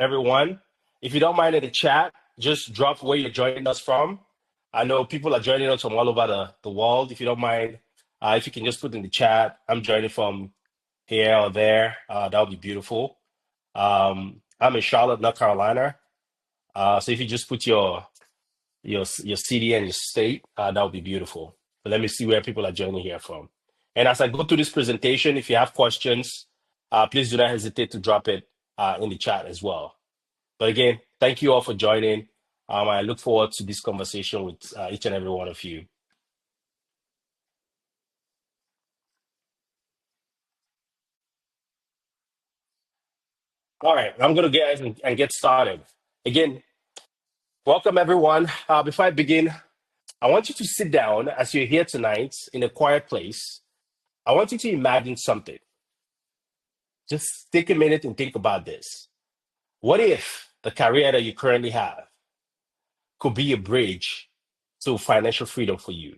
everyone. If you don't mind in the chat, just drop where you're joining us from. I know people are joining us from all over the world. If you don't mind, if you can just put in the chat, I'm joining from here or there. That would be beautiful. I'm in Charlotte, North Carolina. So if you just put your city and your state, that would be beautiful. But let me see where people are joining here from. And as I go through this presentation, if you have questions, please do not hesitate to drop it in the chat as well. But again, thank you all for joining. I look forward to this conversation with each and every one of you. All right, I'm going to get and get started. Again, welcome everyone. Before I begin, I want you to sit down as you're here tonight in a quiet place. I want you to imagine something. Just take a minute and think about this. What if the career that you currently have could be a bridge to financial freedom for you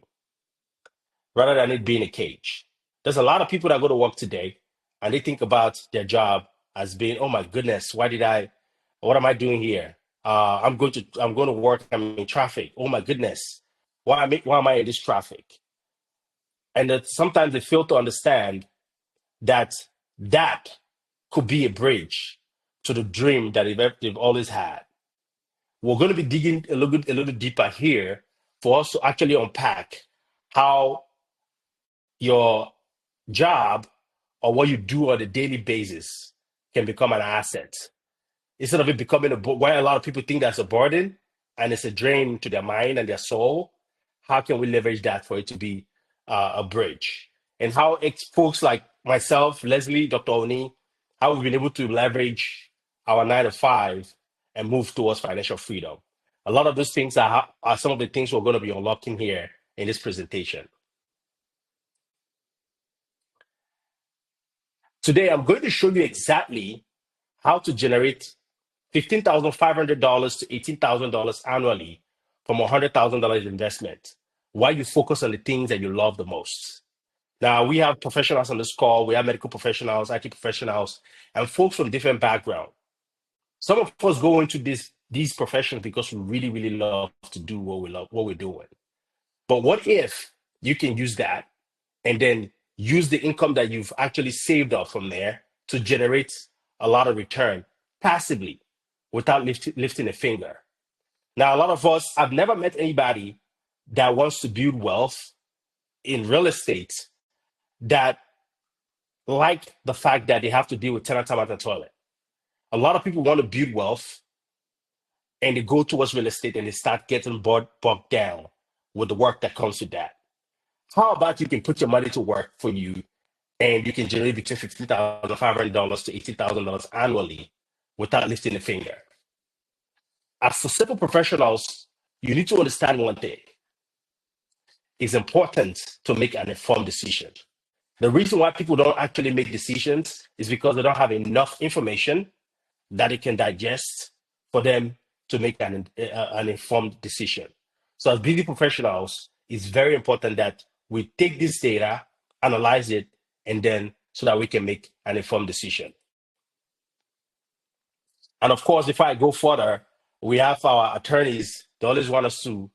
rather than it being a cage? There's a lot of people that go to work today and they think about their job as being, oh my goodness, what am I doing here? I'm going to work, I'm in traffic. Oh my goodness, why am I in this traffic? And that sometimes they fail to understand that that could be a bridge to the dream that they've always had. We're going to be digging a little deeper here for us to actually unpack how your job or what you do on a daily basis can become an asset instead of it becoming why a lot of people think that's a burden and it's a drain to their mind and their soul. How can we leverage that for it to be a bridge? And how folks like myself, Leslie, Dr. Oni, how we've been able to leverage our 9 to 5 and move towards financial freedom. A lot of those things are some of the things we're going to be unlocking here in this presentation. Today, I'm going to show you exactly how to generate $15,500 to $18,000 annually from a $100,000 investment while you focus on the things that you love the most. Now, we have professionals on this call. We have medical professionals, IT professionals, and folks from different backgrounds. Some of us go into these professions because we really, really love to do what we're doing. But what if you can use that and then use the income that you've actually saved up from there to generate a lot of return passively without lifting a finger? Now, a lot of us, I've never met anybody that wants to build wealth in real estate that like the fact that they have to deal with tenant time at the toilet. A lot of people want to build wealth and they go towards real estate and they start getting bogged down with the work that comes with that. How about you can put your money to work for you and you can generate between $15,500 to $18,000 annually without lifting a finger? As for simple professionals, you need to understand one thing. It's important to make an informed decision. The reason why people don't actually make decisions is because they don't have enough information that they can digest for them to make an informed decision. So as busy professionals, it's very important that we take this data, analyze it, and then so that we can make an informed decision. And of course, if I go further, we have our attorneys. They always want us to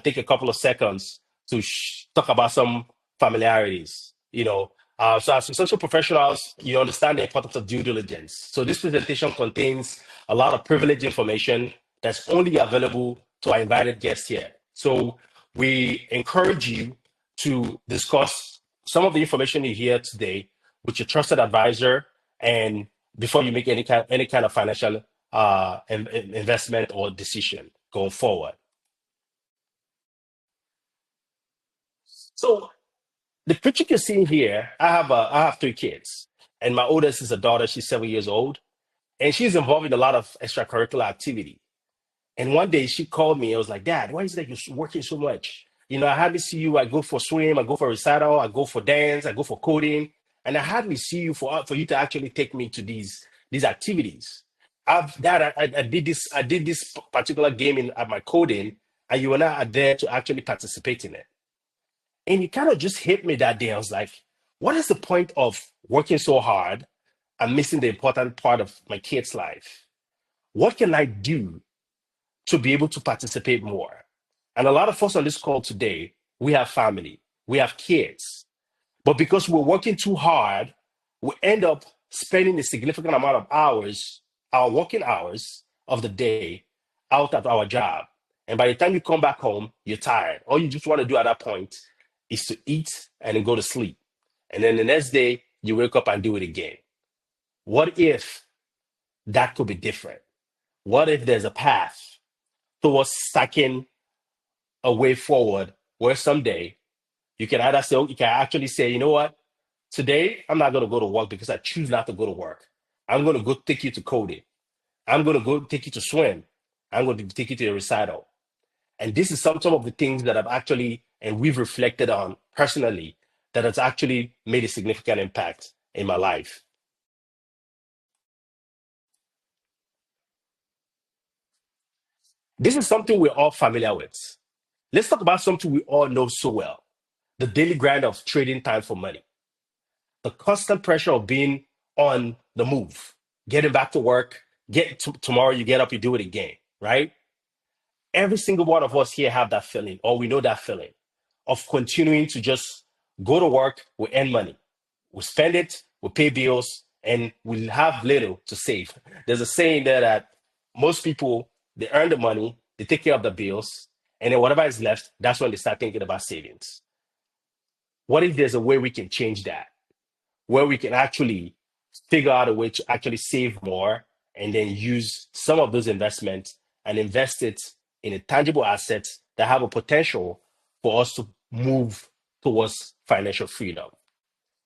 take a couple of seconds to talk about some familiarities. So as social professionals, you understand the importance of due diligence. So this presentation contains a lot of privileged information that's only available to our invited guests here. So we encourage you to discuss some of the information you hear today with your trusted advisor, and before you make any kind of financial investment or decision going forward. So the picture you're seeing here, I have 3 kids, and my oldest is a daughter. She's 7 years old, and she's involved in a lot of extracurricular activity. And one day she called me. I was like, Dad, why is it that you're working so much? I hardly see you. I go for swim, I go for recital, I go for dance, I go for coding, and I hardly see you for you to actually take me to these activities. Dad, I did this particular game at my coding, and you and I are there to actually participate in it. And it kind of just hit me that day. I was like, what is the point of working so hard and missing the important part of my kid's life? What can I do to be able to participate more? And a lot of us on this call today, we have family, we have kids, but because we're working too hard, we end up spending a significant amount of hours, our working hours of the day, out at our job. And by the time you come back home, you're tired. All you just want to do at that point is to eat and then go to sleep. And then the next day, you wake up and do it again. What if that could be different? What if there's a path towards stacking a way forward where someday you can either say, you can actually say, you know what? Today, I'm not going to go to work because I choose not to go to work. I'm going to go take you to coding. I'm going to go take you to swim. I'm going to take you to a recital. And this is some of the things that I've actually, and we've reflected on personally, that has actually made a significant impact in my life. This is something we're all familiar with. Let's talk about something we all know so well: the daily grind of trading time for money, the constant pressure of being on the move, getting back to work, tomorrow you get up, you do it again, right? Every single one of us here have that feeling, or we know that feeling of continuing to just go to work, we earn money, we spend it, we pay bills, and we have little to save. There's a saying there that most people, they earn the money, they take care of the bills, and then whatever is left, that's when they start thinking about savings. What if there's a way we can change that, where we can actually figure out a way to actually save more and then use some of those investments and invest it in a tangible assets that have a potential for us to move towards financial freedom?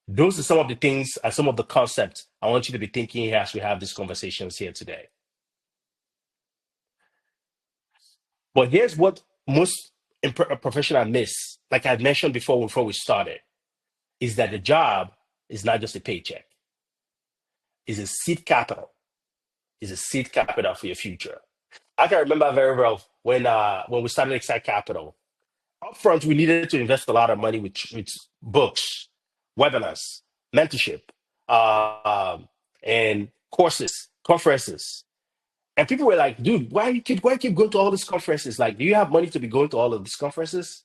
Those are some of the things and some of the concepts I want you to be thinking here as we have these conversations here today. But here's what most professionals miss, like I mentioned before we started, is that the job is not just a paycheck, it's a seed capital, it's a seed capital for your future. I can remember very well when we started Excite Capital. Upfront, we needed to invest a lot of money with books, webinars, mentorship, and courses, conferences. And people were like, dude, why you keep going to all these conferences? Like, do you have money to be going to all of these conferences?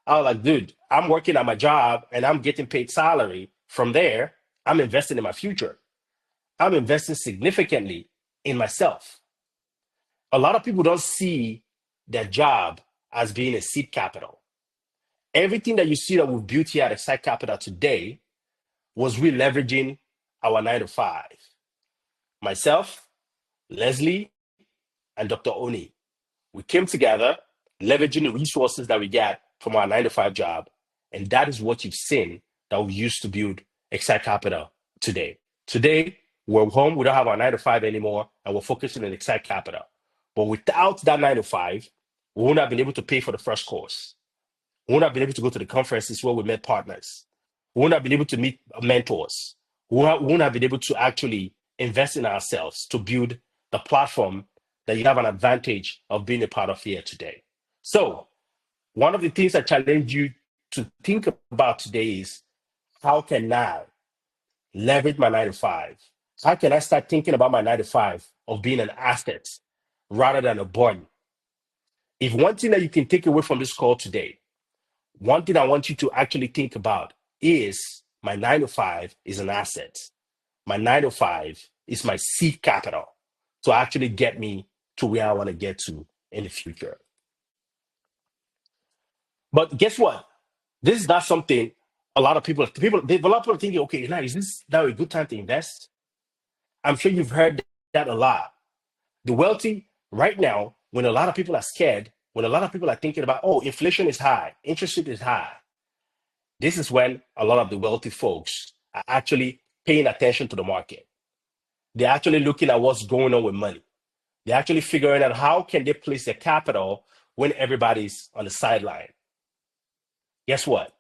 I was like, dude, I'm working at my job and I'm getting paid salary. From there, I'm investing in my future. I'm investing significantly in myself. A lot of people don't see their job as being a seed capital. Everything that you see that we've built here at Excite Capital today was we leveraging our 9 to 5. Myself, Leslie, and Dr. Oni. We came together, leveraging the resources that we get from our 9 to 5 job. And that is what you've seen that we used to build Excite Capital today. Today, we're home, we don't have our 9 to 5 anymore, and we're focusing on Excite Capital. But without that 9 to 5, we wouldn't have been able to pay for the first course. We wouldn't have been able to go to the conferences where we met partners. We wouldn't have been able to meet mentors. We wouldn't have been able to actually invest in ourselves to build the platform that you have an advantage of being a part of here today. So, one of the things I challenge you to think about today is, how can I leverage my 9 to 5? How can I start thinking about my 9 to 5 of being an asset rather than a burden? If one thing that you can take away from this call today, one thing I want you to actually think about is, my 9 to 5 is an asset. My 9 to 5 is my seed capital to actually get me to where I want to get to in the future. But guess what? This is not something a lot of a lot of people are thinking, okay, now is this now a good time to invest? I'm sure you've heard that a lot. The wealthy right now, when a lot of people are scared, when a lot of people are thinking about, oh, inflation is high, interest rate is high, this is when a lot of the wealthy folks are actually paying attention to the market. They're actually looking at what's going on with money. They're actually figuring out how can they place their capital when everybody's on the sideline. Guess what?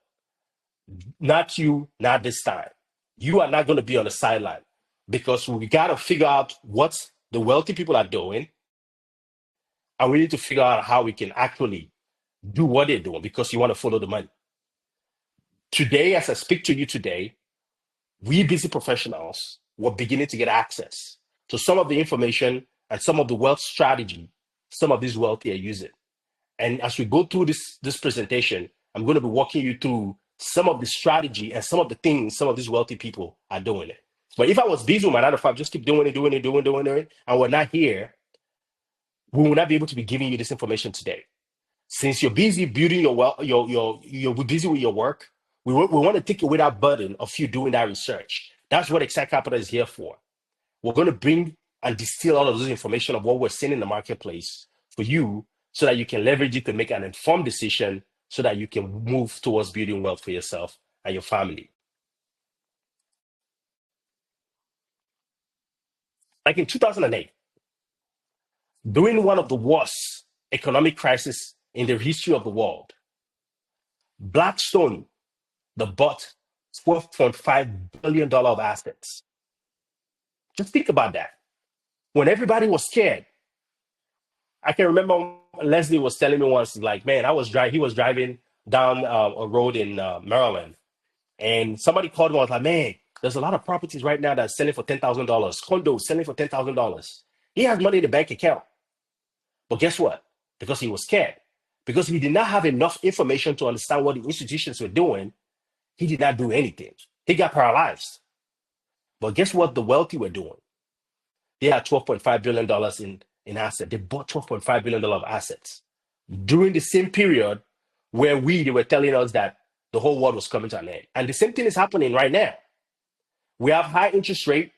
Not you, not this time. You are not going to be on the sideline, because we got to figure out what the wealthy people are doing, and we need to figure out how we can actually do what they're doing, because you want to follow the money. Today, as I speak to you today, we busy professionals were beginning to get access to some of the information and some of the wealth strategy some of these wealthy are using. And as we go through this presentation, I'm going to be walking you through some of the strategy and some of the things some of these wealthy people are doing it. But if I was busy with my 9 to 5, just keep doing it, and we're not here, we will not be able to be giving you this information today. Since you're busy building your well, you're busy with your work, we want to take away that burden of you doing that research. That's what Exact Capital is here for. We're going to bring and distill all of this information of what we're seeing in the marketplace for you so that you can leverage it to make an informed decision so that you can move towards building wealth for yourself and your family. Like in 2008, during one of the worst economic crises in the history of the world, Blackstone, the bought $12.5 billion of assets. Just think about that. When everybody was scared, I can remember Leslie was telling me once, like, man, he was driving down a road in Maryland, and somebody called him. I was like, man, there's a lot of properties right now that's selling for $10,000, condos selling for $10,000. He has money in the bank account, but guess what? Because he was scared, because he did not have enough information to understand what the institutions were doing, he did not do anything. He got paralyzed. But guess what the wealthy were doing? They had $12.5 billion in assets. They bought $12.5 billion of assets during the same period where they were telling us that the whole world was coming to an end. And the same thing is happening right now. We have high interest rate.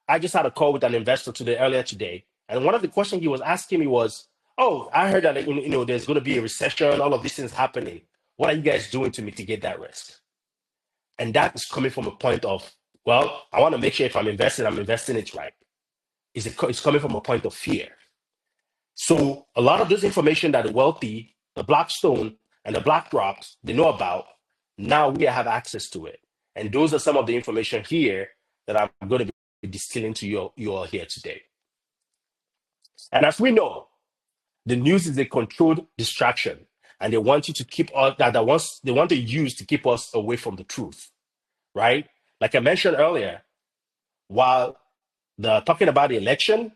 I just had a call with an investor earlier today, and one of the questions he was asking me was, "Oh, I heard that there's going to be a recession. All of these things happening. What are you guys doing to mitigate that risk?" And that is coming from a point of, well, I want to make sure if I'm investing it right. It's coming from a point of fear. So a lot of this information that the wealthy, the Blackstone, and the BlackRocks, they know about, now we have access to it. And those are some of the information here that I'm going to be distilling to you all here today. And as we know, the news is a controlled distraction, and they want you to keep all that they want to use to keep us away from the truth, right? Like I mentioned earlier, while they're talking about the election,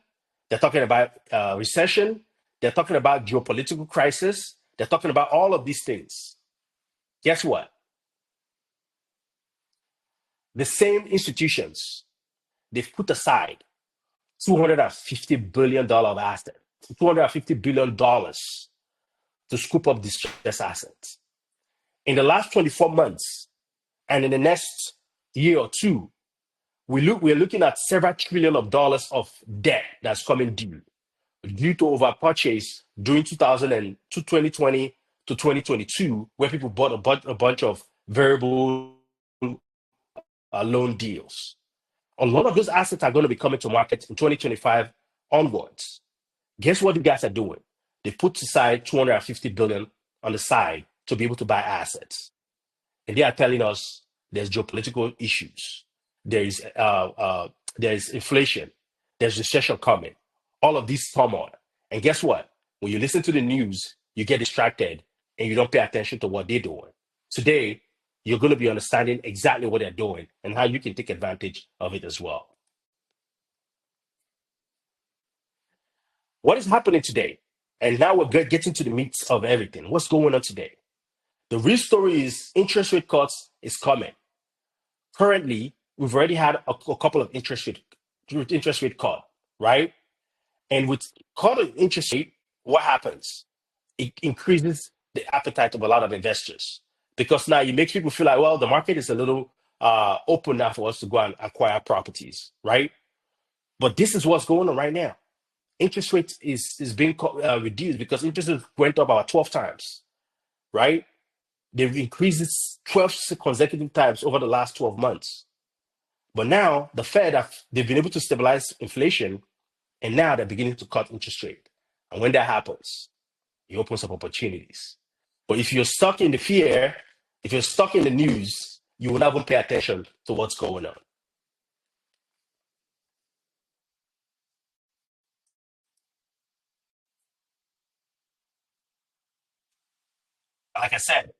they're talking about recession, they're talking about geopolitical crisis, they're talking about all of these things. Guess what? The same institutions, they've put aside $250 billion of assets, $250 billion to scoop up distressed assets. In the last 24 months, and in the next year or two, we're looking at several trillion of dollars of debt that's coming due to overpurchase during 2020 to 2022, where people bought a bunch of variable loan deals. A lot of those assets are going to be coming to market in 2025 onwards. Guess what you guys are doing? They put aside 250 billion on the side to be able to buy assets, and they are telling us there's geopolitical issues, there's inflation, there's recession coming, all of this turmoil. And guess what? When you listen to the news, you get distracted and you don't pay attention to what they're doing. Today, you're going to be understanding exactly what they're doing and how you can take advantage of it as well. What is happening today? And now we're getting to the meat of everything. What's going on today? The real story is interest rate cuts is coming. Currently, we've already had a couple of interest rate cut, right? And with cut of interest rate, what happens? It increases the appetite of a lot of investors, because now it makes people feel like, well, the market is a little open now for us to go and acquire properties, right? But this is what's going on right now. Interest rate is being reduced because interest rates went up about 12 times, right? They've increased it 12 consecutive times over the last 12 months. But now the Fed, they've been able to stabilize inflation, and now they're beginning to cut interest rate. And when that happens, it opens up opportunities. But if you're stuck in the fear, if you're stuck in the news, you will not even pay attention to what's going on. Like I said,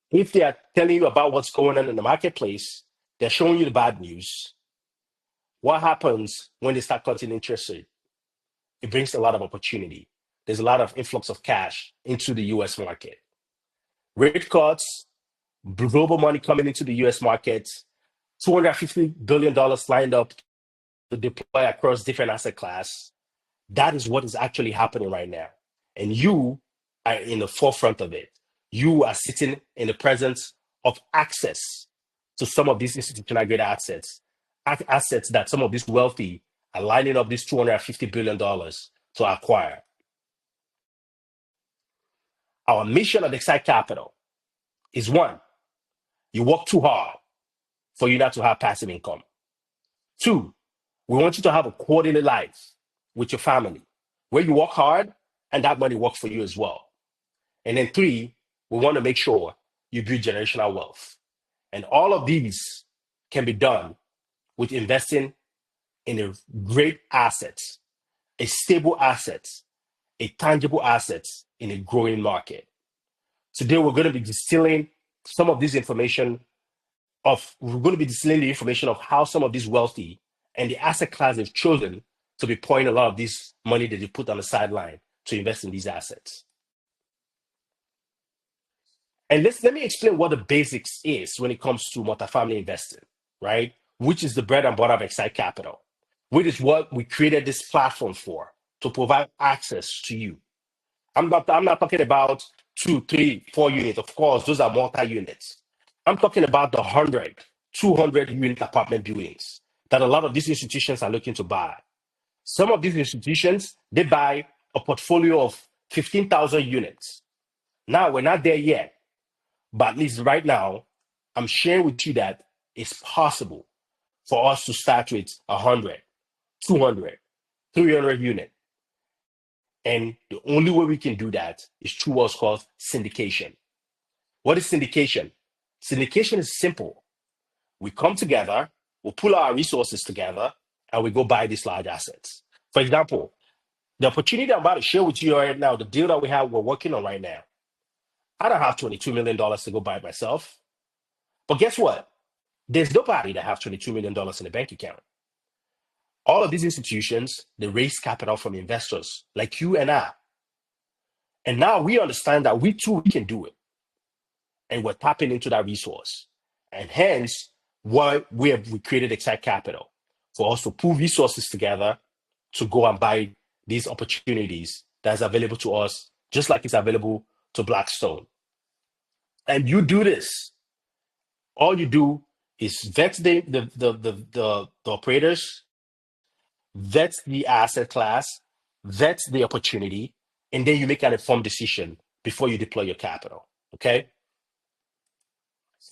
if they are telling you about what's going on in the marketplace, they're showing you the bad news. What happens when they start cutting interest rate? it brings a lot of opportunity. There's a lot of influx of cash into the US market. Rate cuts, global money coming into the US market, $250 billion lined up to deploy across different asset class. That is what is actually happening right now. And you are in the forefront of it. You are sitting in the presence of access to some of these institutional grade assets, assets that some of these wealthy are lining up these $250 billion to acquire. Our mission at Excite Capital is one, you work too hard for you not to have passive income. Two, we want you to have a quality life with your family where you work hard and that money works for you as well. And then three, we want to make sure you build generational wealth. And all of these can be done with investing in a great asset, a stable asset, a tangible asset in a growing market. Today, we're going to be distilling some of this information we're going to be distilling the information of how some of these wealthy and the asset class they've chosen to be pouring a lot of this money that they put on the sideline to invest in these assets. And let me explain what the basics is when it comes to multifamily investing, right? Which is the bread and butter of Excite Capital, which is what we created this platform for, to provide access to you. I'm not talking about 2, 3, 4 units. Of course, those are multi-units. I'm talking about the 100, 200 unit apartment buildings that a lot of these institutions are looking to buy. Some of these institutions, they buy a portfolio of 15,000 units. Now, we're not there yet, but at least right now, I'm sharing with you that it's possible for us to start with 100, 200, 300 units. And the only way we can do that is through what's called syndication. What is syndication? Syndication is simple. We come together, we pull our resources together, and we go buy these large assets. For example, the opportunity I'm about to share with you right now, the deal that we're working on right now, I don't have $22 million to go buy it myself. But guess what? There's nobody that has $22 million in a bank account. All of these institutions, they raise capital from investors like you and I. And now we understand that we too can do it. And we're tapping into that resource. And hence, why we created Excite Capital, for us to pull resources together to go and buy these opportunities that's available to us, just like it's available to Blackstone. And you do this. All you do is vet the operators, vet the asset class, vet the opportunity, and then you make an informed decision before you deploy your capital. Okay?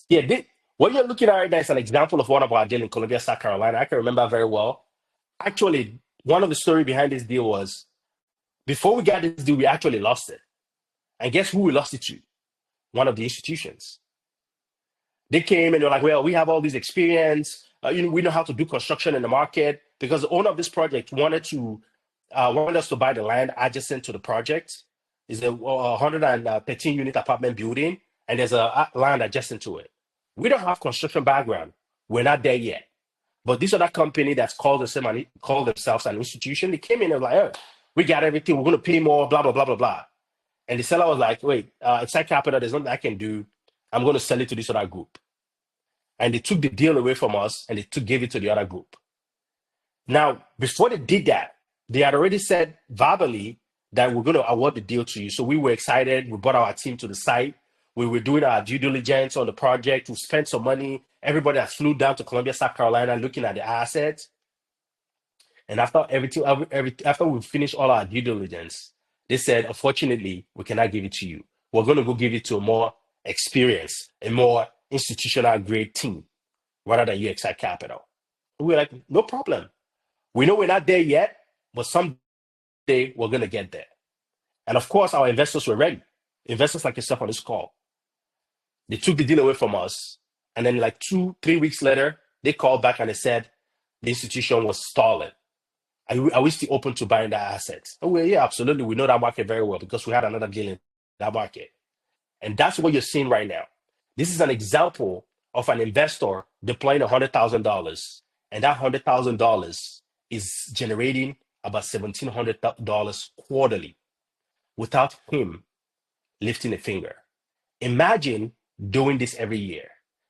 Yeah, what you're looking at right now is an example of one of our deals in Columbia, South Carolina. I can remember very well. Actually, one of the story behind this deal was before we got this deal, we actually lost it. And guess who we lost it to? One of the institutions. They came and they're like, well, we have all this experience. We know how to do construction in the market, because the owner of this project wanted us to buy the land adjacent to the project. It's a 113 unit apartment building, and there's a land adjacent to it. We don't have construction background. We're not there yet. But this other company that's called themselves an institution, they came in and like, oh, we got everything. We're going to pay more, blah, blah, blah, blah, blah. And the seller was like, wait, Excite Capital, there's nothing I can do. I'm going to sell it to this other group. And they took the deal away from us and they gave it to the other group. Now, before they did that, they had already said verbally that we're going to award the deal to you. So we were excited. We brought our team to the site. We were doing our due diligence on the project. We spent some money. Everybody has flew down to Columbia, South Carolina, looking at the assets. And after after we finished all our due diligence, they said, unfortunately, we cannot give it to you. We're going to go give it to a more experienced, a more institutional grade team, rather than you, Excite Capital. We're like, no problem. We know we're not there yet, but someday we're going to get there. And of course, our investors were ready. Investors like yourself on this call. They took the deal away from us. And then like 2-3 weeks later, they called back and they said the institution was stalling. Are we still open to buying that asset? Oh, well, yeah, absolutely. We know that market very well because we had another deal in that market. And that's what you're seeing right now. This is an example of an investor deploying $100,000. And that $100,000 is generating about $1,700 quarterly without him lifting a finger. Imagine doing this every year,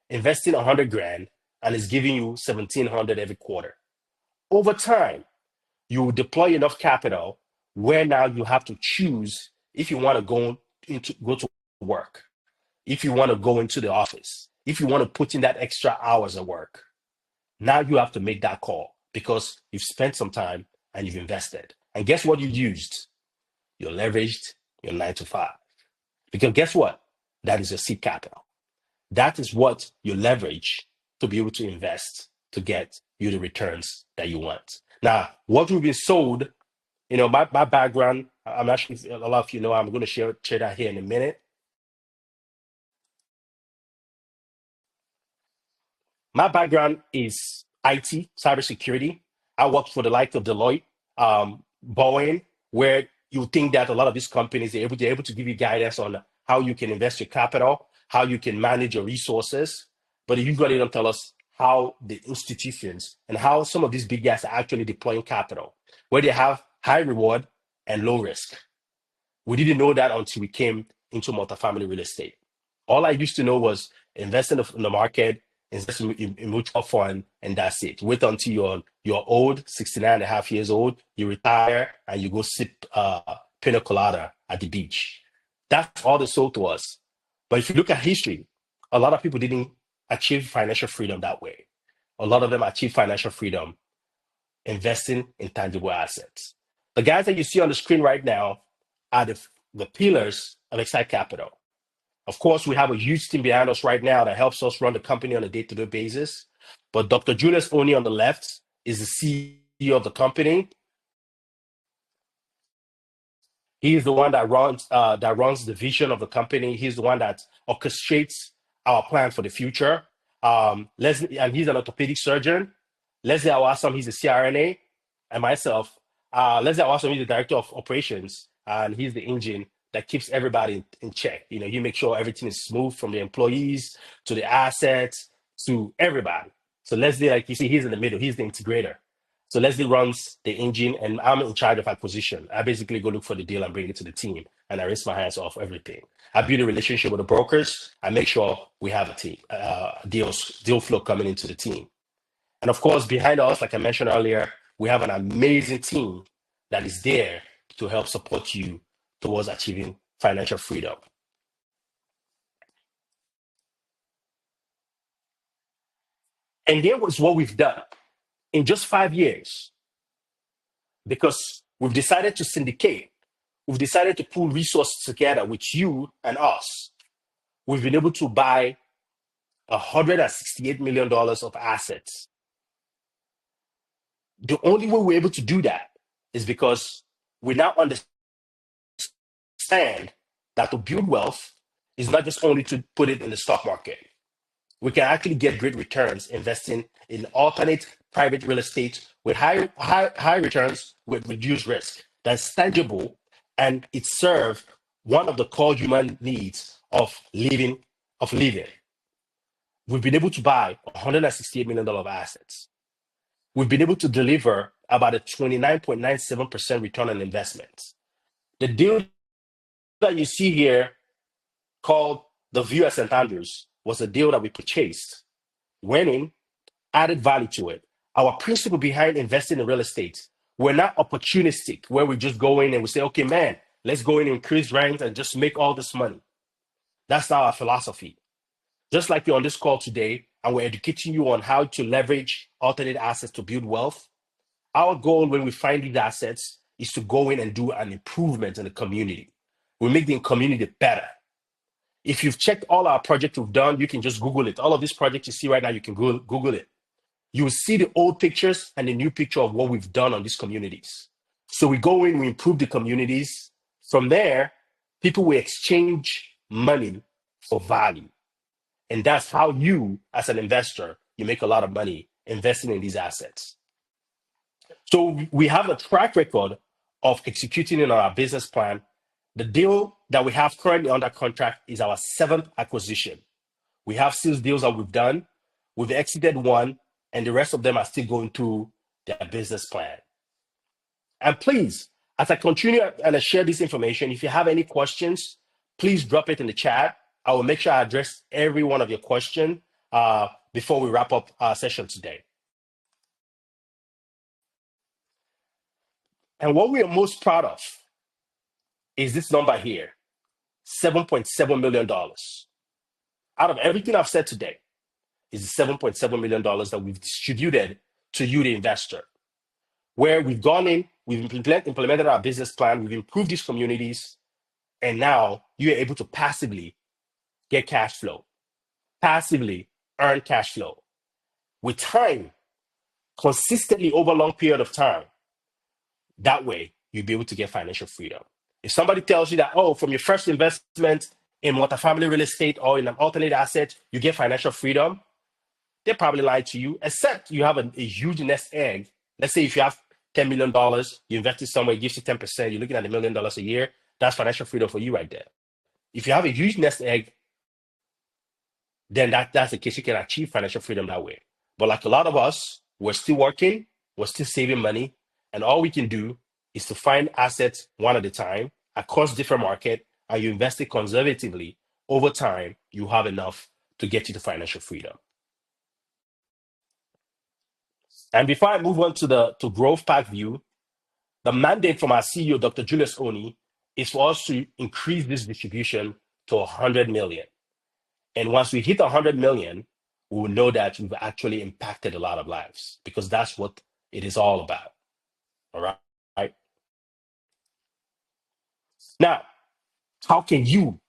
investing 100 grand, and it's giving you 1,700 every quarter. Over time, you will deploy enough capital where now you have to choose if you want to go to work, if you want to go into the office, if you want to put in that extra hours of work. Now you have to make that call because you've spent some time and you've invested. And guess what you used? You leveraged your 9 to 5. Because guess what? That is your seed capital. That is what you leverage to be able to invest to get you the returns that you want. Now, what we've been sold, my background, I'm actually, a lot of you know, I'm going to share that here in a minute. My background is IT, cybersecurity. I worked for the likes of Deloitte, Boeing, where you think that a lot of these companies they're able to give you guidance on how you can invest your capital, how you can manage your resources. But you got to tell us how the institutions and how some of these big guys are actually deploying capital, where they have high reward and low risk. We didn't know that until we came into multifamily real estate. All I used to know was invest in the market, invest in mutual fund, and that's it. Wait until you're old, 69 and a half years old, you retire, and you go sip pina colada at the beach. That's all they sold to us. But if you look at history, a lot of people didn't achieve financial freedom that way. A lot of them achieve financial freedom investing in tangible assets. The guys that you see on the screen right now are the pillars of Excite Capital. Of course, we have a huge team behind us right now that helps us run the company on a day-to-day basis. But Dr. Julius Oni on the left is the CEO of the company. He's the one that runs the vision of the company. He's the one that orchestrates our plan for the future. Leslie, and he's an orthopedic surgeon. Leslie Awasam, he's a CRNA, and myself, Leslie Awasam, he's the director of operations, and he's the engine that keeps everybody in check. He makes sure everything is smooth from the employees to the assets to everybody. So Leslie, like you see, he's in the middle. He's the integrator. So Leslie runs the engine, and I'm in charge of acquisition. I basically go look for the deal and bring it to the team, and I rinse my hands off everything. I build a relationship with the brokers. I make sure we have a team, deal flow coming into the team. And of course, behind us, like I mentioned earlier, we have an amazing team that is there to help support you towards achieving financial freedom. And here was what we've done in just 5 years, because we've decided to syndicate. We've decided to pull resources together with you and us. We've been able to buy $168 million of assets. The only way we're able to do that is because we now understand that to build wealth is not just only to put it in the stock market. We can actually get great returns investing in alternate private real estate with high returns with reduced risk. That's tangible, and it serves one of the core human needs of living. We've been able to buy $168 million of assets. We've been able to deliver about a 29.97% return on investment. The deal that you see here, called the View at St. Andrews, was a deal that we purchased, went in, added value to it. Our principle behind investing in real estate, we're not opportunistic, where we just go in and we say, okay, man, let's go in and increase rent and just make all this money. That's not our philosophy. Just like you're on this call today, and we're educating you on how to leverage alternate assets to build wealth. Our goal when we find these assets is to go in and do an improvement in the community. We make the community better. If you've checked all our projects we've done, you can just Google it. All of these projects you see right now, you can Google it. You will see the old pictures and the new picture of what we've done on these communities. So we go in, we improve the communities. From there, people will exchange money for value. And that's how you, as an investor, you make a lot of money investing in these assets. So we have a track record of executing in our business plan. The deal that we have currently under contract is our 7th acquisition. We have 6 deals that we've done. We've exited 1, and the rest of them are still going through their business plan. And please, as I continue and I share this information, if you have any questions, please drop it in the chat. I will make sure I address every one of your questions before we wrap up our session today. And what we are most proud of is this number here, $7.7 million. Out of everything I've said today, is $7.7 million that we've distributed to you, the investor, where we've gone in, we've implemented our business plan, we've improved these communities, and now you're able to passively get cash flow, passively earn cash flow. With time, consistently over a long period of time, that way you'll be able to get financial freedom. If somebody tells you that, oh, from your first investment in multifamily real estate or in an alternate asset, you get financial freedom, they probably lied to you, except you have a huge nest egg. Let's say if you have $10 million, you invest it somewhere, it gives you 10%, you're looking at $1 million a year, that's financial freedom for you right there. If you have a huge nest egg, then that's the case. You can achieve financial freedom that way. But like a lot of us, we're still working, we're still saving money, and all we can do is to find assets one at a time across different markets, and you invest it conservatively. Over time, you have enough to get you to financial freedom. And before I move on to Growth Parkview, the mandate from our CEO, Dr. Julius Oni, is for us to increase this distribution to 100 million. And once we hit 100 million, we will know that we've actually impacted a lot of lives, because that's what it is all about. All right. Now, how can you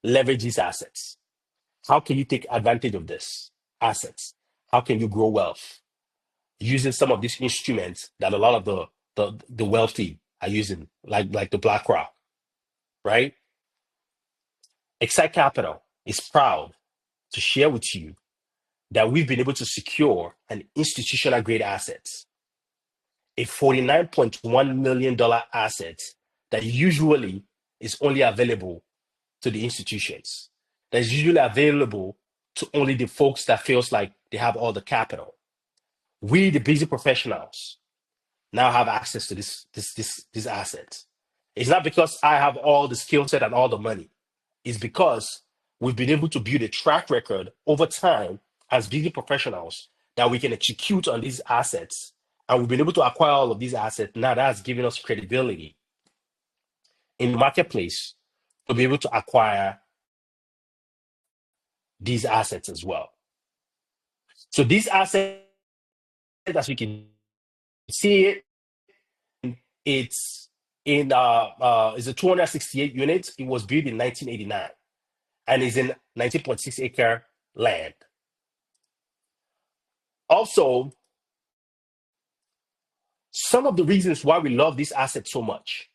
leverage these assets? How can you take advantage of this assets? How can you grow wealth using some of these instruments that a lot of the wealthy are using, like the BlackRock, right? Excite Capital is proud to share with you that we've been able to secure an institutional grade asset, a $49.1 million asset that usually is only available to the institutions, that is usually available to only the folks that feels like they have all the capital. We, the busy professionals, now have access to this asset. It's not because I have all the skill set and all the money. It's because we've been able to build a track record over time as busy professionals that we can execute on these assets, and we've been able to acquire all of these assets. Now that's giving us credibility in the marketplace to be able to acquire these assets as well. So these assets, as you can see it, it's a 268 units. It was built in 1989 and is in 19.6 acre land. Also, some of the reasons why we love this asset so much.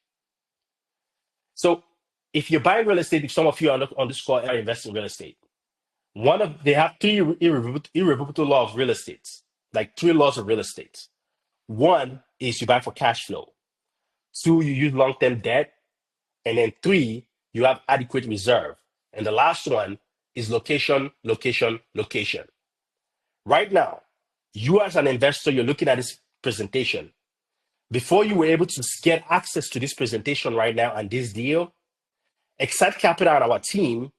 So if you're buying real estate, if some of you are on this call are investing in real estate, they have three irrevocable laws of real estate, like 3 laws of real estate. One is you buy for cash flow. 2, you use long-term debt. And then 3, you have adequate reserve. And the last one is location, location, location. Right now, you as an investor, you're looking at this presentation. Before you were able to get access to this presentation right now and this deal, Excite Capital and our team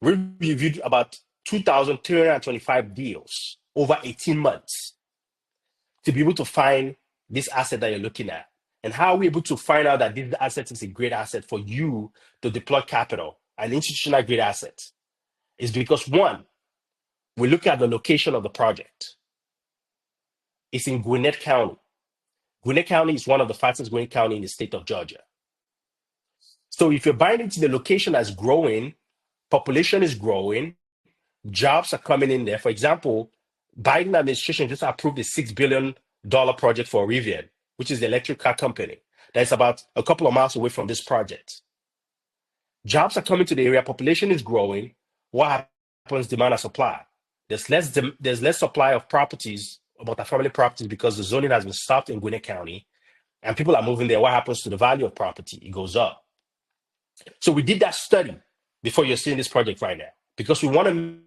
reviewed about 2,325 deals over 18 months to be able to find this asset that you're looking at. And how are we able to find out that this asset is a great asset for you to deploy capital, an institutional great asset? Is because, one, we look at the location of the project. It's in Gwinnett County. Gwinnett County is one of the fastest growing county in the state of Georgia. So if you're buying into the location that's growing, population is growing, jobs are coming in there. For example, Biden administration just approved a $6 billion project for Rivian, which is the electric car company that's about a couple of miles away from this project. Jobs are coming to the area, population is growing. What happens? Demand and supply. There's less supply of properties, multifamily properties, because the zoning has been stopped in Gwinnett County and people are moving there. What happens to the value of property? It goes up. So we did that study before you're seeing this project right now, because we want to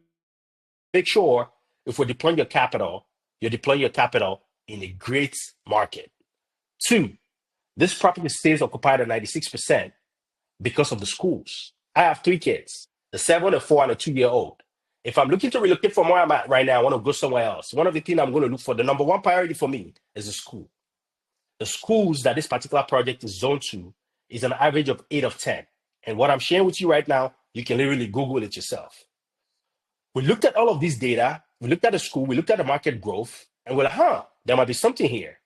make sure if we're deploying your capital, you're deploying your capital in a great market Two, this property stays occupied at 96% because of the schools. I have three kids, a 7, a 4, and a 2-year old. If I'm looking to relocate from where I'm at right now, I want to go somewhere else. One of the things I'm going to look for, the number one priority for me is the school. The schools that this particular project is zoned to is an average of 8 of 10. And what I'm sharing with you right now, you can literally Google it yourself. We looked at all of these data, we looked at the school, we looked at the market growth, and we're like, there might be something here.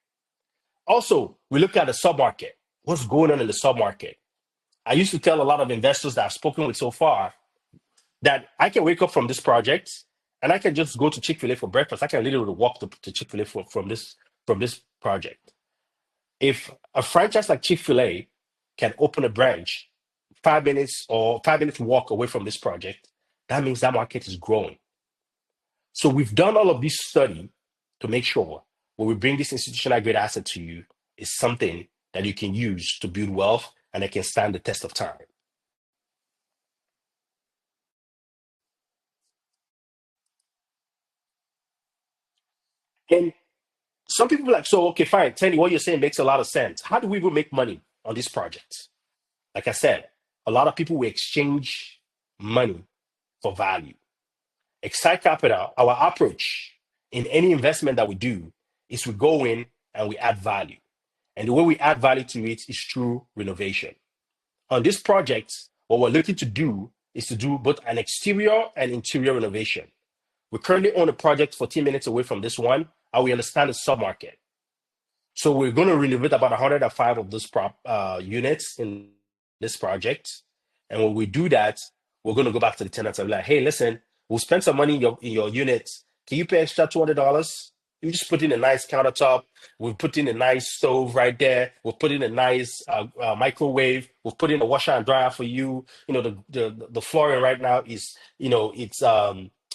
Also, we looked at the submarket. What's going on in the submarket? I used to tell a lot of investors that I've spoken with so far that I can wake up from this project and I can just go to Chick-fil-A for breakfast. I can literally walk to Chick-fil-A from this project. If a franchise like Chick-fil-A can open a branch 5 minutes or 5 minutes walk away from this project, that means that market is growing. So we've done all of this study to make sure when we bring this institutional grade asset to you is something that you can use to build wealth and it can stand the test of time. And some people are like, so okay, fine, Tenny, what you're saying makes a lot of sense. How do we even make money on this project? Like I said, a lot of people will exchange money for value. Excite Capital, our approach in any investment that we do is we go in and we add value. And the way we add value to it is through renovation. On this project, what we're looking to do is to do both an exterior and interior renovation. We currently own a project 14 minutes away from this one, and we understand the submarket. So we're going to renovate about 105 of those units in this project. And when we do that, we're going to go back to the tenants and be like, hey, listen, we'll spend some money in your units. Can you pay extra $200? You just put in a nice countertop. We've put in a nice stove right there. We'll put in a nice microwave. We'll put in a washer and dryer for you. The flooring right now is, it's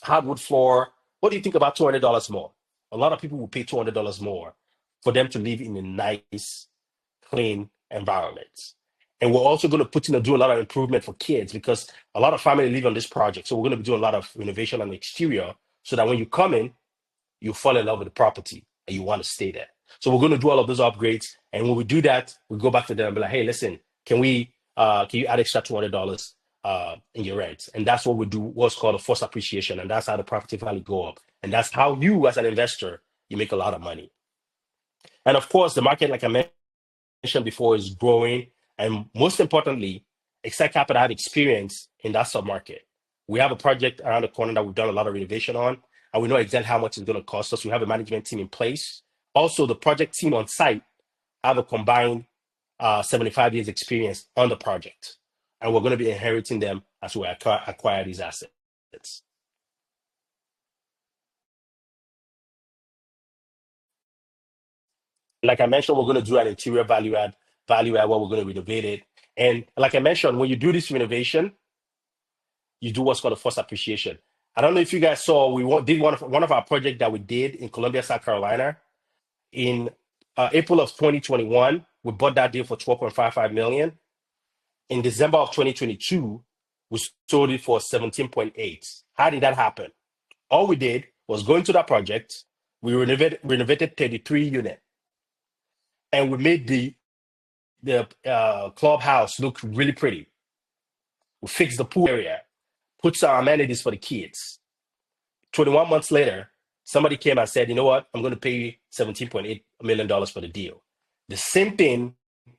hardwood floor. What do you think about $200 more? A lot of people will pay $200 more for them to live in a nice, clean environment. And we're also going to put in and do a lot of improvement for kids because a lot of family live on this project. So we're going to be doing a lot of renovation on the exterior so that when you come in, you fall in love with the property and you want to stay there. So we're going to do all of those upgrades. And when we do that, we go back to them and be like, hey, listen, can you add extra $200 in your rent? And that's what we do, what's called a forced appreciation. And that's how the property value go up. And that's how you, as an investor, you make a lot of money. And of course, the market, like I mentioned before, is growing. And most importantly, Excite Capital have experience in that submarket. We have a project around the corner that we've done a lot of renovation on, and we know exactly how much it's going to cost us. We have a management team in place. Also, the project team on site have a combined 75 years experience on the project. And we're going to be inheriting them as we acquire these assets. Like I mentioned, we're going to do an interior value add where we're going to renovate it. And like I mentioned, when you do this renovation, you do what's called a forced appreciation. I don't know if you guys saw, did one of our projects that we did in Columbia, South Carolina. In April of 2021, we bought that deal for 12.55 million. In December of 2022, we sold it for 17.8. How did that happen? All we did was go into that project, we renovated 33 units, and we made the clubhouse look really pretty. We fixed the pool area, put some amenities for the kids. 21 months later, somebody came and said, you know what, I'm going to pay you $17.8 million for the deal. The same thing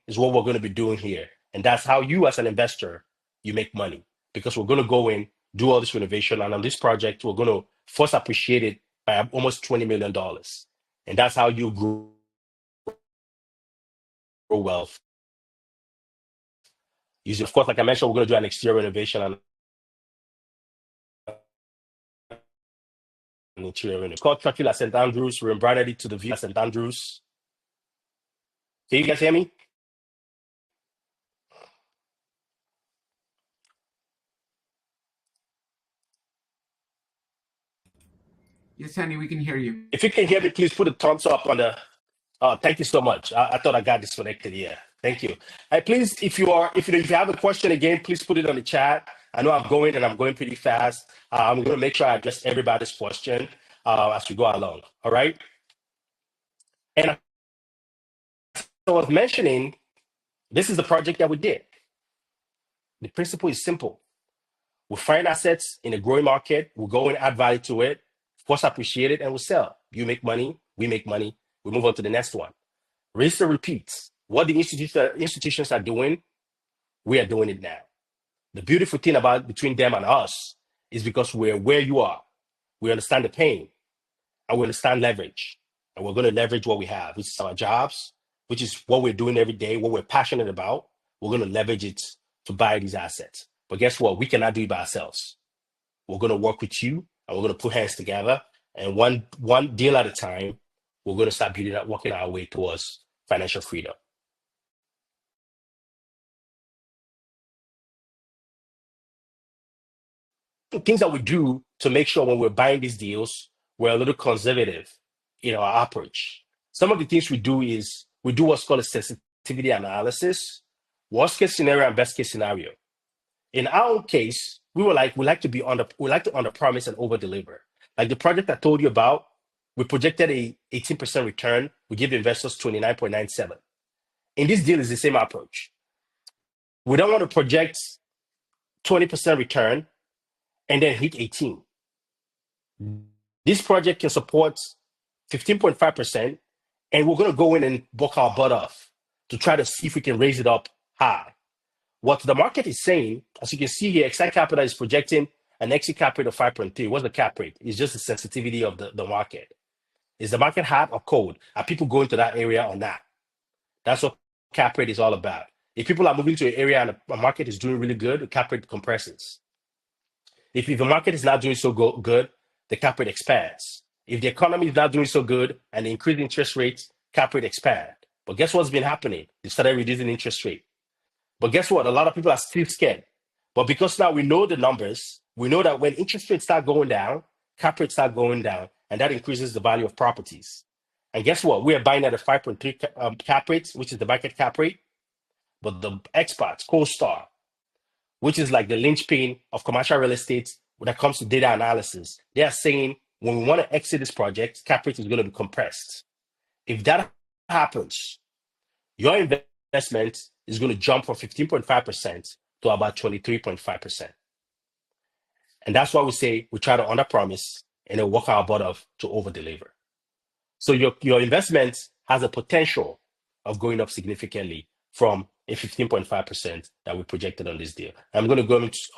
is what we're going to be doing here. And that's how you, as an investor, you make money. Because we're going to go in, do all this renovation, and on this project, we're going to first appreciate it by almost $20 million. And that's how you grow wealth. Of course, like I mentioned, we're going to do an exterior renovation and an interior renovation. It's called Churchill at St. Andrews. We rebranded it to the View at St. Andrews. Can you guys hear me? Yes, Tenny, we can hear you. If you can hear me, please put a thumbs up on the. Thank you so much. I thought I got disconnected. Yeah, thank you. Please, if you have a question again, please put it on the chat. I know I'm going pretty fast. I'm going to make sure I address everybody's question as we go along. All right. And I was mentioning, this is the project that we did. The principle is simple. We find assets in a growing market, we go and add value to it, force appreciate it, and we sell. You make money, we make money, we move on to the next one. Rinse and repeat. What the institutions are doing, we are doing it now. The beautiful thing about between them and us is because we're where you are. We understand the pain and we understand leverage. And we're going to leverage what we have, which is our jobs, which is what we're doing every day, what we're passionate about. We're going to leverage it to buy these assets. But guess what? We cannot do it by ourselves. We're going to work with you and we're going to put hands together. And one deal at a time, we're going to start building up, working our way towards financial freedom. Things that we do to make sure when we're buying these deals, we're a little conservative in our approach. Some of the things we do is we do what's called a sensitivity analysis, worst case scenario and best case scenario. In our own case, we like to under promise and over deliver. Like the project I told you about, we projected a 18% return. We give investors 29.97. In this deal, is the same approach. We don't want to project 20% return and then hit 18. This project can support 15.5%, and we're going to go in and work our butt off to try to see if we can raise it up high. What the market is saying, as you can see here, Excite Capital is projecting an exit cap rate of 5.3. What's the cap rate? It's just the sensitivity of the market. Is the market hot or cold? Are people going to that area or not? That's what cap rate is all about. If people are moving to an area and the market is doing really good, the cap rate compresses. If the market is not doing so good, the cap rate expands. If the economy is not doing so good and the increased interest rates, cap rate expand. But guess what's been happening? They started reducing interest rate. But guess what? A lot of people are still scared. But because now we know the numbers, we know that when interest rates start going down, cap rates start going down, and that increases the value of properties. And guess what? We are buying at a 5.3 cap rate, which is the market cap rate. But the experts, CoStar, which is like the linchpin of commercial real estate when it comes to data analysis, they are saying when we want to exit this project, cap rate is going to be compressed. If that happens, your investment is going to jump from 15.5% to about 23.5%. And that's why we say we try to underpromise and then work our butt off to overdeliver. So your investment has a potential of going up significantly from a 15.5% that we projected on this deal. I'll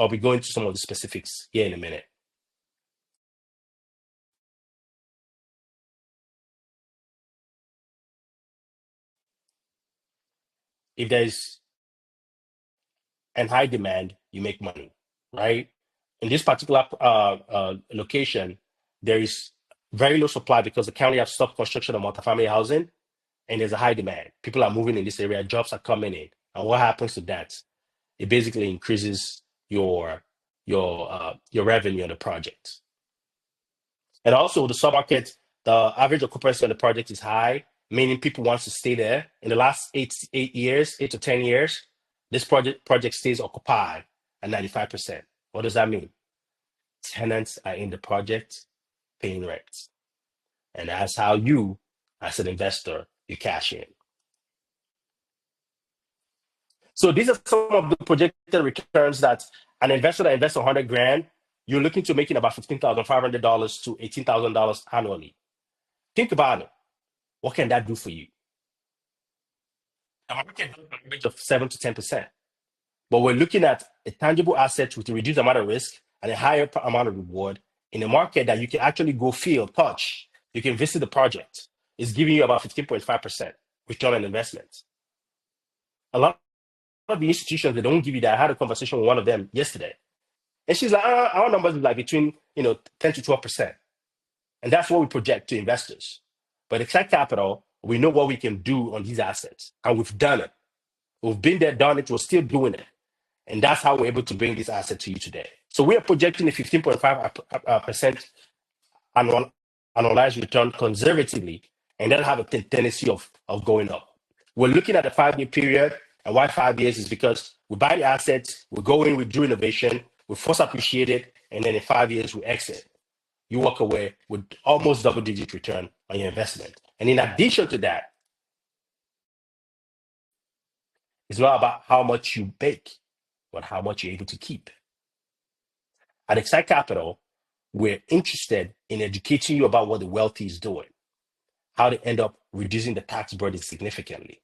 be going to some of the specifics here in a minute. If there's an high demand, you make money, right? In this particular location, there is very low supply because the county has stopped construction of multifamily housing, and there's a high demand. People are moving in this area, jobs are coming in, and what happens to that? It basically increases your revenue on the project. And also the submarket, the average occupancy on the project is high, meaning people want to stay there. In the last 8 to 10 years, this project stays occupied at 95%. What does that mean? Tenants are in the project paying rent. And that's how you, as an investor, you cash in. So these are some of the projected returns that an investor that invests 100 grand, you're looking to making about $15,500 to $18,000 annually. Think about it. What can that do for you? The market does an average of 7 to 10%. But we're looking at a tangible asset with a reduced amount of risk and a higher amount of reward in a market that you can actually go feel, touch. You can visit the project. It's giving you about 15.5% return on investment. A lot of the institutions, they don't give you that. I had a conversation with one of them yesterday. And she's like, our numbers is like between 10 to 12%. And that's what we project to investors. But Excite Capital, we know what we can do on these assets. And we've done it. We've been there, done it, we're still doing it. And that's how we're able to bring this asset to you today. So we are projecting a 15.5% annualized return conservatively, and that'll have a tendency of going up. We're looking at a 5-year period, and why 5 years is because we buy the assets, we go in, we do innovation, we first appreciate it, and then in 5 years we exit. You walk away with almost double-digit return on your investment. And in addition to that, It's not about how much you make, but how much you're able to keep. At Excite Capital, we're interested in educating you about what the wealthy is doing, how they end up reducing the tax burden significantly.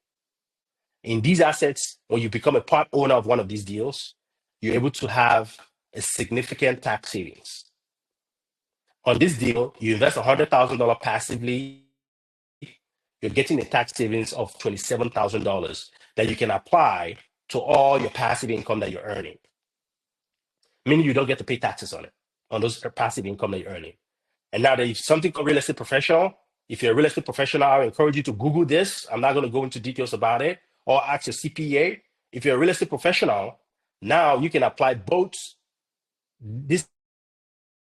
In these assets, when you become a part owner of one of these deals, you're able to have a significant tax savings. On this deal, you invest $100,000 passively, you're getting a tax savings of $27,000 that you can apply to all your passive income that you're earning, meaning you don't get to pay taxes on those passive income that you're earning. And now there's something called real estate professional. If you're a real estate professional, I encourage you to Google this. I'm not going to go into details about it, or ask your CPA. If you're a real estate professional, now you can apply both this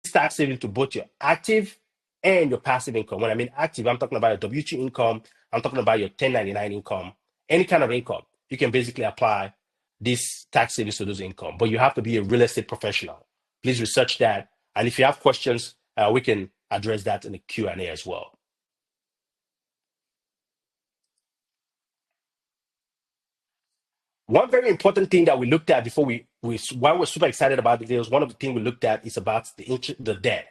tax saving to both your active and your passive income. When I mean active, I'm talking about your W-2 income. I'm talking about your 1099 income, any kind of income. You can basically apply this tax savings to those income, but you have to be a real estate professional. Please research that. And if you have questions, we can address that in the Q&A as well. One very important thing that we looked at before why we're super excited about the deals, one of the things we looked at is about the debt.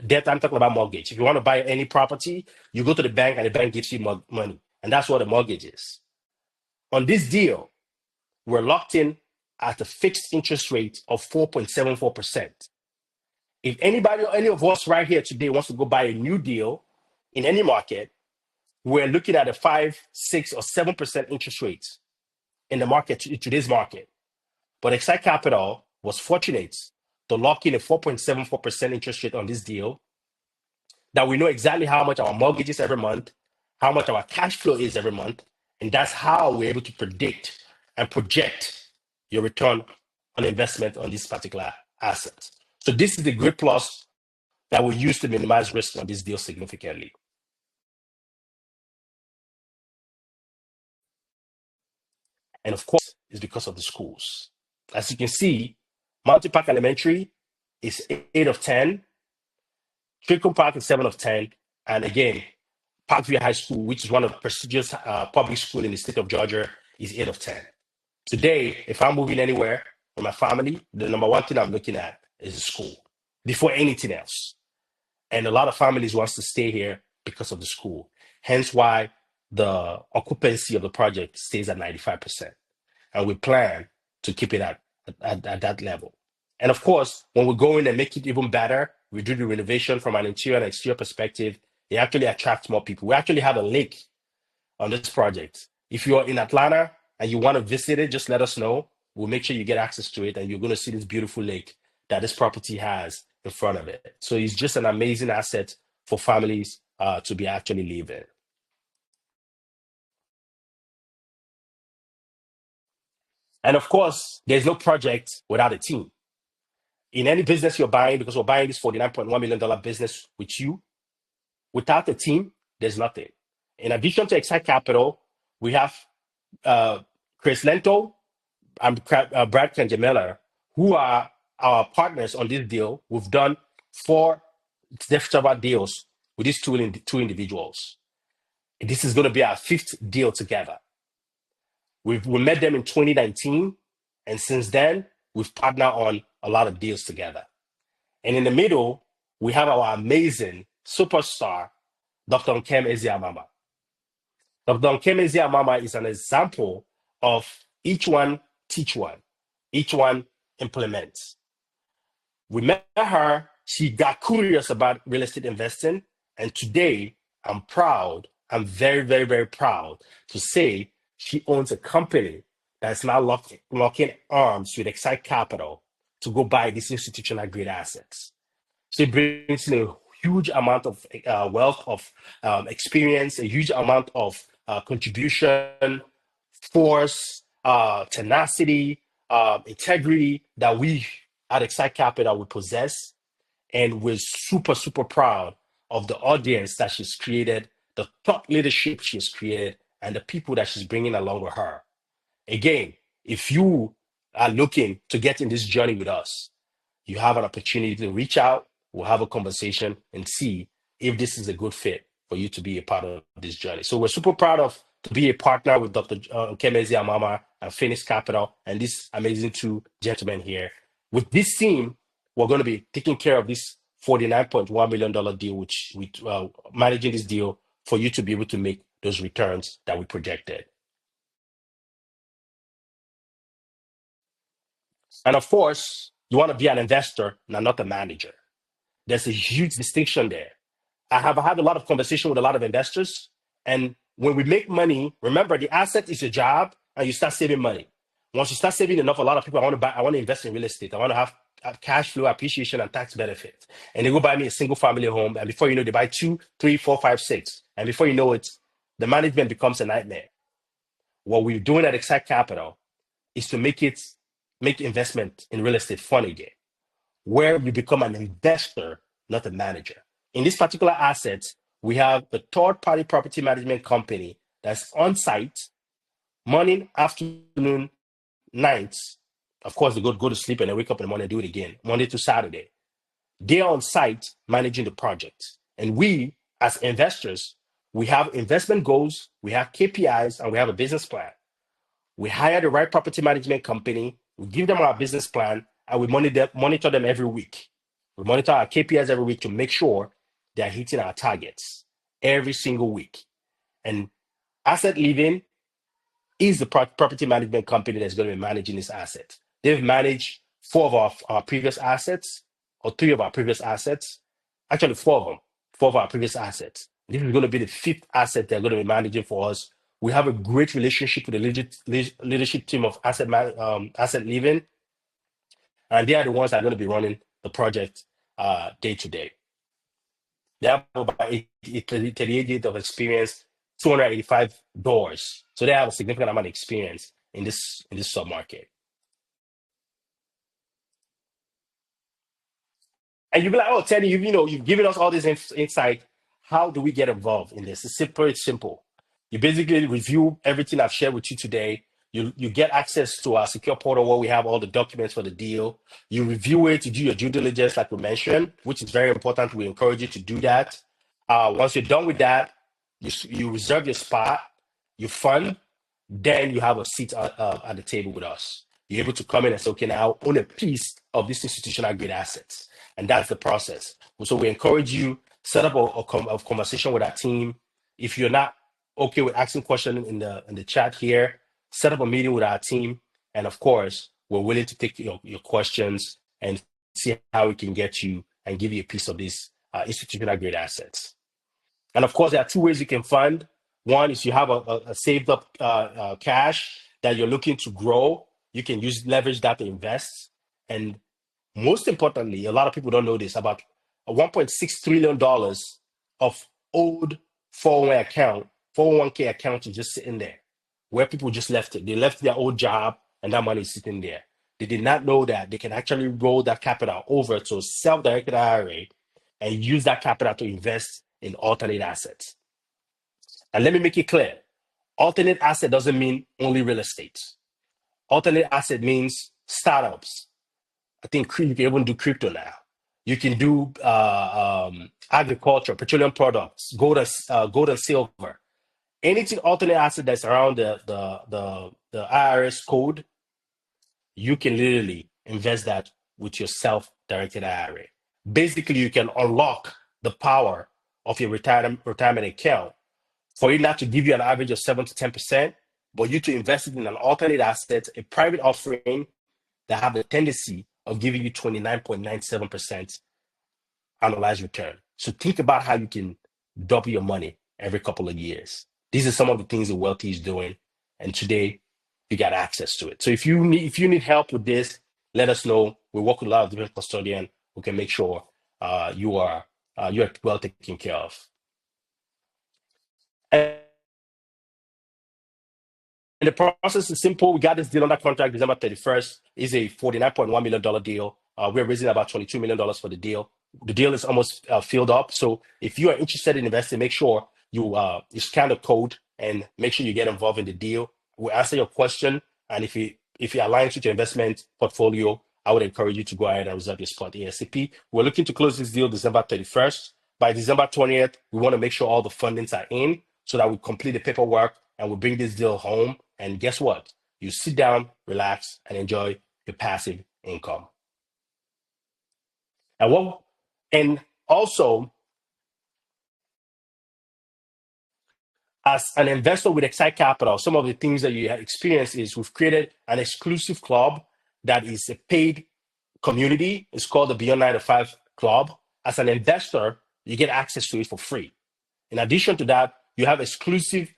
Debt, I'm talking about mortgage. If you want to buy any property, you go to the bank and the bank gives you money. And that's what a mortgage is. On this deal, we're locked in at a fixed interest rate of 4.74%. If anybody or any of us right here today wants to go buy a new deal in any market, we're looking at a 5, 6, or 7% interest rate in the market, in today's market. But Excite Capital was fortunate to lock in a 4.74% interest rate on this deal, that we know exactly how much our mortgage is every month, how much our cash flow is every month, and that's how we're able to predict and project your return on investment on this particular asset. So this is the great plus that we use to minimize risk on this deal significantly. And of course, it's because of the schools. As you can see, Mountain Park Elementary is 8 of 10, Trickle Park is 7 of 10, and again, Parkview High School, which is one of the prestigious public schools in the state of Georgia, is 8 of 10. Today, if I'm moving anywhere with my family, the number one thing I'm looking at is the school before anything else. And a lot of families wants to stay here because of the school. Hence why the occupancy of the project stays at 95%. And we plan to keep it at that level. And of course, when we go in and make it even better, we do the renovation from an interior and exterior perspective. It actually attracts more people. We actually have a lake on this project. If you're in Atlanta and you want to visit it, just let us know. We'll make sure you get access to it, and you're going to see this beautiful lake that this property has in front of it. So it's just an amazing asset for families to be actually living. And of course, there's no project without a team. In any business you're buying, because we're buying this $49.1 million business with you, without a team, there's nothing. In addition to Excite Capital, we have Chris Lento and Brad Kenjamela, who are our partners on this deal. We've done 4 several deals with these two individuals. This is going to be our 5th deal together. We met them in 2019, and since then, we've partnered on a lot of deals together. And in the middle, we have our amazing superstar, Dr. Nkem Eziamama. Dr. Nkem Eziamama is an example of each one teach one, each one implements. We met her, she got curious about real estate investing, and today I'm very, very, very proud to say she owns a company that's now locking arms with Excite Capital to go buy these institutional grade assets. She brings in a huge amount of wealth of experience, a huge amount of contribution, force, tenacity, integrity that we at Excite Capital we possess. And we're super, super proud of the audience that she's created, the thought leadership she's created, and the people that she's bringing along with her. Again, if you are looking to get in this journey with us, you have an opportunity to reach out, we'll have a conversation and see if this is a good fit for you to be a part of this journey. So we're super proud of to be a partner with Dr. Kemezi Amama and Phoenix Capital and these amazing two gentlemen here. With this team, we're going to be taking care of this $49.1 million deal, which we managing this deal for you to be able to make those returns that we projected. And of course, you want to be an investor and not a manager. There's a huge distinction there. I have had a lot of conversation with a lot of investors. And when we make money, remember the asset is your job and you start saving money. Once you start saving enough, a lot of people I want to invest in real estate. I want to have cash flow, appreciation, and tax benefits. And they go buy me a single family home. And before you know, they buy 2, 3, 4, 5, 6. And before you know it, the management becomes a nightmare. What we're doing at Exact Capital is to make investment in real estate fun again, where you become an investor, not a manager. In this particular asset, we have a third-party property management company that's on site, morning, afternoon, nights. Of course, they go to sleep and they wake up in the morning and do it again, Monday to Saturday. They're on site managing the project. And we, as investors, we have investment goals, we have KPIs, and we have a business plan. We hire the right property management company, we give them our business plan, and we monitor them every week. We monitor our KPIs every week to make sure they're hitting our targets every single week. And Asset Living is the property management company that's going to be managing this asset. They've managed 4 of our previous assets, or 3 of our previous assets. Actually, 4 of them, 4 of our previous assets. This is going to be the 5th asset they're going to be managing for us. We have a great relationship with the leadership team of Asset Living, and they are the ones that are going to be running the project day to day. They have about 38 years of experience, 285 doors. So they have a significant amount of experience in this submarket. And you'll be like, oh, Tenny, you've given us all this insight. How do we get involved in this? It's simple. You basically review everything I've shared with you today. You get access to our secure portal where we have all the documents for the deal. You review it, you do your due diligence, like we mentioned, which is very important. We encourage you to do that. Once you're done with that, you reserve your spot, you fund, then you have a seat at the table with us. You're able to come in and say, okay, now I own a piece of this institutional grade assets. And that's the process. So we encourage you, set up a conversation with our team. If you're not okay with asking questions in the chat here, set up a meeting with our team. And of course, we're willing to take your questions and see how we can get you and give you a piece of these institutional grade assets. And of course, there are 2 ways you can fund. One is you have a saved up cash that you're looking to grow. You can leverage that to invest. And most importantly, a lot of people don't know this, about $1.6 trillion of old 401k account is just sitting there, where people just left it. They left their old job and that money is sitting there. They did not know that they can actually roll that capital over to a self-directed IRA and use that capital to invest in alternate assets. And let me make it clear, alternate asset doesn't mean only real estate. Alternate asset means startups. I think you can even do crypto now. You can do agriculture, petroleum products, gold and silver. Anything alternate asset that's around the IRS code, you can literally invest that with your self-directed IRA. Basically, you can unlock the power of your retirement account for it not to give you an average of 7 to 10%, but you to invest it in an alternate asset, a private offering that have the tendency of giving you 29.97% annualized return. So think about how you can double your money every couple of years. These are some of the things the Wealthy is doing, and today you got access to it. So if you need help with this, let us know. We work with a lot of different custodians who can make sure you're well taken care of. And the process is simple. We got this deal under contract December 31st. It's a $49.1 million deal. We're raising about $22 million for the deal. The deal is almost filled up. So if you are interested in investing, make sure you scan the code and make sure you get involved in the deal. We'll answer your question. And if it aligns with your investment portfolio, I would encourage you to go ahead and reserve your spot ASAP. We're looking to close this deal December 31st. By December 20th, we want to make sure all the fundings are in so that we complete the paperwork and we bring this deal home. And guess what? You sit down, relax, and enjoy your passive income. And also, as an investor with Excite Capital, some of the things that you have experienced is we've created an exclusive club that is a paid community. It's called the Beyond 9 to 5 Club. As an investor, you get access to it for free. In addition to that, you have exclusive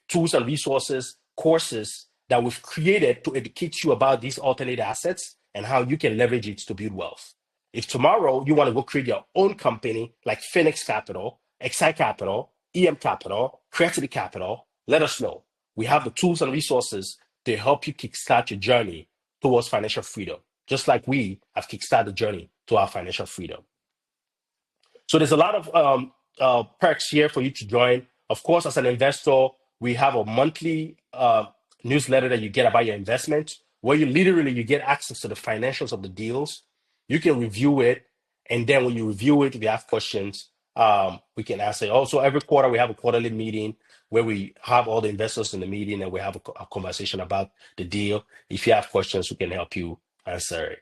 tools and resources, courses that we've created to educate you about these alternate assets and how you can leverage it to build wealth. If tomorrow you want to go create your own company like Phoenix Capital, Excite Capital, EM Capital, Creativity Capital, let us know. We have the tools and resources to help you kickstart your journey towards financial freedom, just like we have kickstarted the journey to our financial freedom. So there's a lot of perks here for you to join. Of course, as an investor, we have a monthly newsletter that you get about your investment, where you get access to the financials of the deals. You can review it, and then when you review it, if you have questions, we can answer. Also, every quarter we have a quarterly meeting where we have all the investors in the meeting and we have a conversation about the deal. If you have questions, we can help you answer it.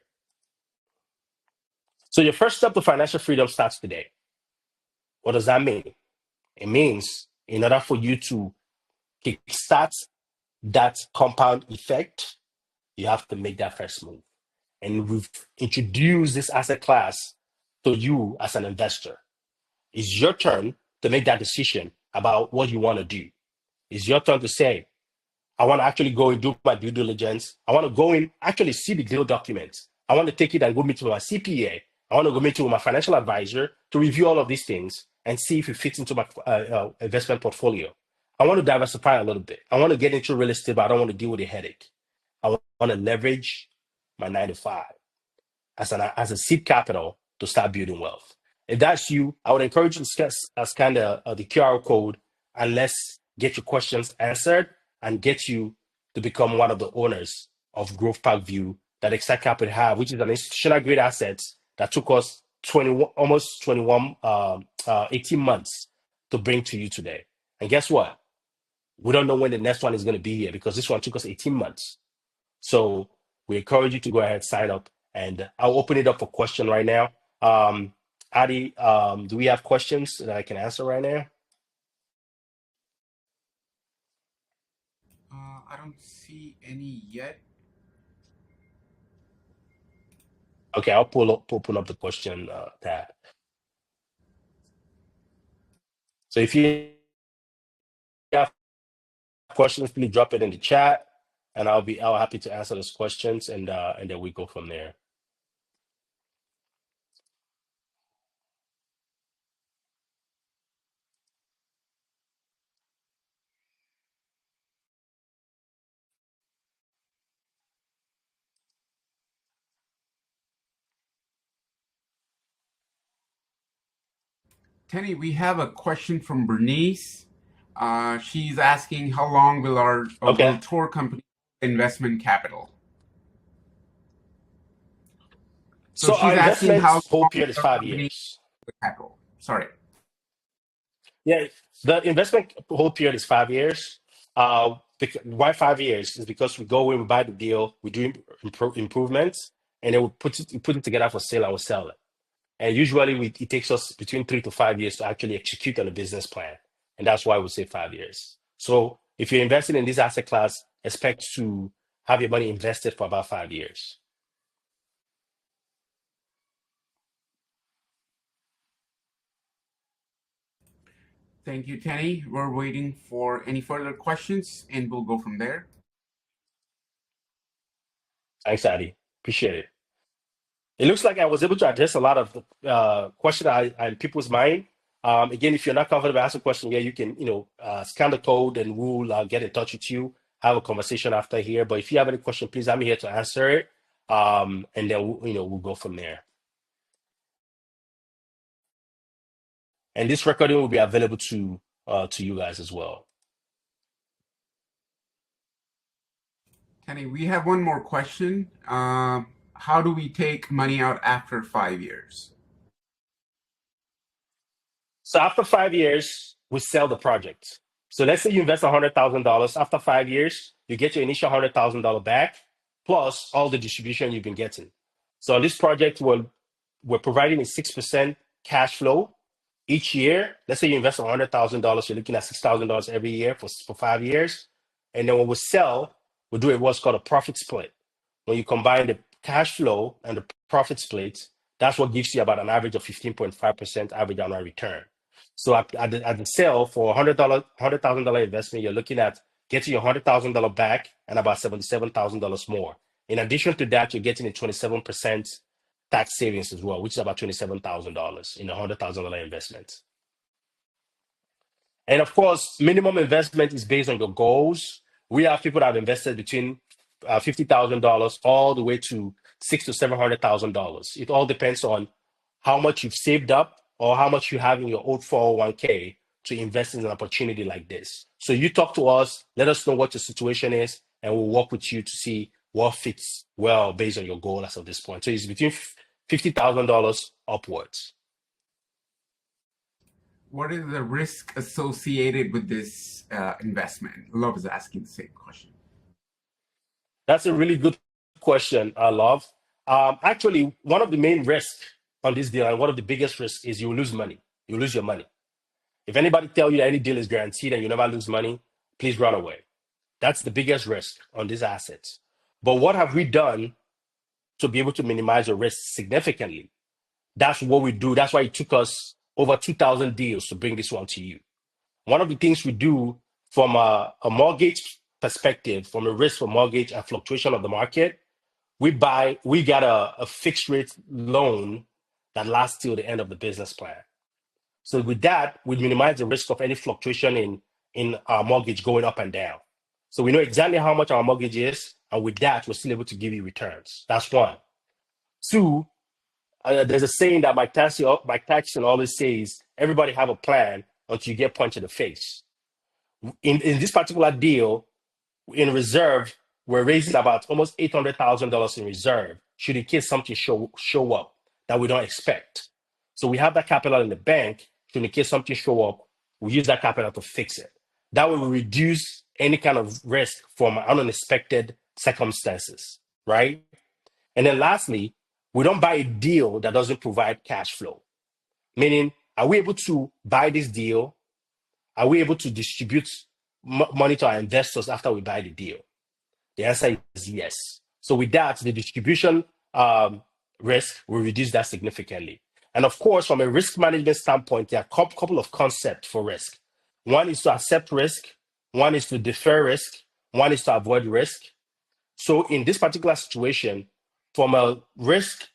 So your first step to financial freedom starts today. What does that mean? It means in order for you to kickstart that compound effect, you have to make that first move. And we've introduced this asset class to you as an investor. It's your turn to make that decision about what you want to do. It's your turn to say, I want to actually go and do my due diligence. I want to go and actually see the deal documents. I want to take it and go meet with my CPA. I want to go meet with my financial advisor to review all of these things and see if it fits into my investment portfolio. I want to diversify a little bit. I want to get into real estate, but I don't want to deal with a headache. I want to leverage my 9 to 5 as a seed capital to start building wealth. If that's you, I would encourage you to scan the QR code and let's get your questions answered and get you to become one of the owners of Growth Parkview that Excite Capital have, which is an institutional grade asset that took us 18 months to bring to you today. And guess what? We don't know when the next one is going to be here because this one took us 18 months. So we encourage you to go ahead, sign up, and I'll open it up for question right now. Adi, do we have questions that I can answer right now? I don't see any yet. Okay, I'll open up the question tab. So if you have questions, please drop it in the chat, and I'll happy to answer those questions, and then we go from there. Tenny, we have a question from Bernice. She's asking how long will will tour company investment capital? So she's our asking investment how whole long period is 5 years. Capital. Sorry. Yeah, the investment whole period is 5 years. Why 5 years? Is because we go in, we buy the deal, we do improvements, and then we put it together for sale and we sell it. And usually it takes us between 3 to 5 years to actually execute on a business plan. And that's why we say 5 years. So if you're investing in this asset class, expect to have your money invested for about 5 years. Thank you, Tenny. We're waiting for any further questions and we'll go from there. Thanks, Adi. Appreciate it. It looks like I was able to address a lot of questions in people's mind. Again, if you're not comfortable asking a question here, you can, scan the code and we'll get in touch with you, have a conversation after here. But if you have any question, please, I'm here to answer it. And then, we'll go from there. And this recording will be available to you guys as well. Tenny, we have one more question. How do we take money out after 5 years? So after 5 years, we sell the project. So let's say you invest $100,000. After 5 years, you get your initial $100,000 back, plus all the distribution you've been getting. So on this project, we're providing a 6% cash flow each year. Let's say you invest $100,000, you're looking at $6,000 every year for 5 years. And then when we sell, we do what's called a profit split. When you combine the cash flow and the profit split, that's what gives you about an average of 15.5% average annual return. So at the sale for $100,000 investment, you're looking at getting your $100,000 back and about $77,000 more. In addition to that, you're getting a 27% tax savings as well, which is about $27,000 in a $100,000 investment. And of course, minimum investment is based on your goals. We have people that have invested between $50,000 all the way to $600,000 to $700,000. It all depends on how much you've saved up or how much you have in your old 401k to invest in an opportunity like this. So you talk to us, let us know what your situation is, and we'll work with you to see what fits well based on your goal as of this point. So it's between $50,000 upwards. What is the risk associated with this investment? Love is asking the same question. That's a really good question, Love. Actually, one of the main risks on this deal, and one of the biggest risks, is you lose money. You lose your money. If anybody tell you any deal is guaranteed and you never lose money, please run away. That's the biggest risk on these assets. But what have we done to be able to minimize the risk significantly? That's what we do. That's why it took us over 2,000 deals to bring this one to you. One of the things we do from a mortgage perspective, from a risk for mortgage and fluctuation of the market, we get a fixed rate loan that lasts till the end of the business plan. So with that, we minimize the risk of any fluctuation in our mortgage going up and down. So we know exactly how much our mortgage is, and with that, we're still able to give you returns. That's one. Two, there's a saying that Mike Tyson always says, everybody have a plan until you get punched in the face. In this particular deal, in reserve, we're raising about almost $800,000 in reserve should in case something show up that we don't expect. So we have that capital in the bank. Should in case something show up, we use that capital to fix it. That way we reduce any kind of risk from unexpected circumstances, right? And then lastly, we don't buy a deal that doesn't provide cash flow. Meaning, are we able to buy this deal? Are we able to distribute money to our investors after we buy the deal? The answer is yes. So with that, the distribution risk will reduce that significantly. And of course, from a risk management standpoint, there are a couple of concepts for risk. One is to accept risk. One is to defer risk. One is to avoid risk. So in this particular situation, from a risk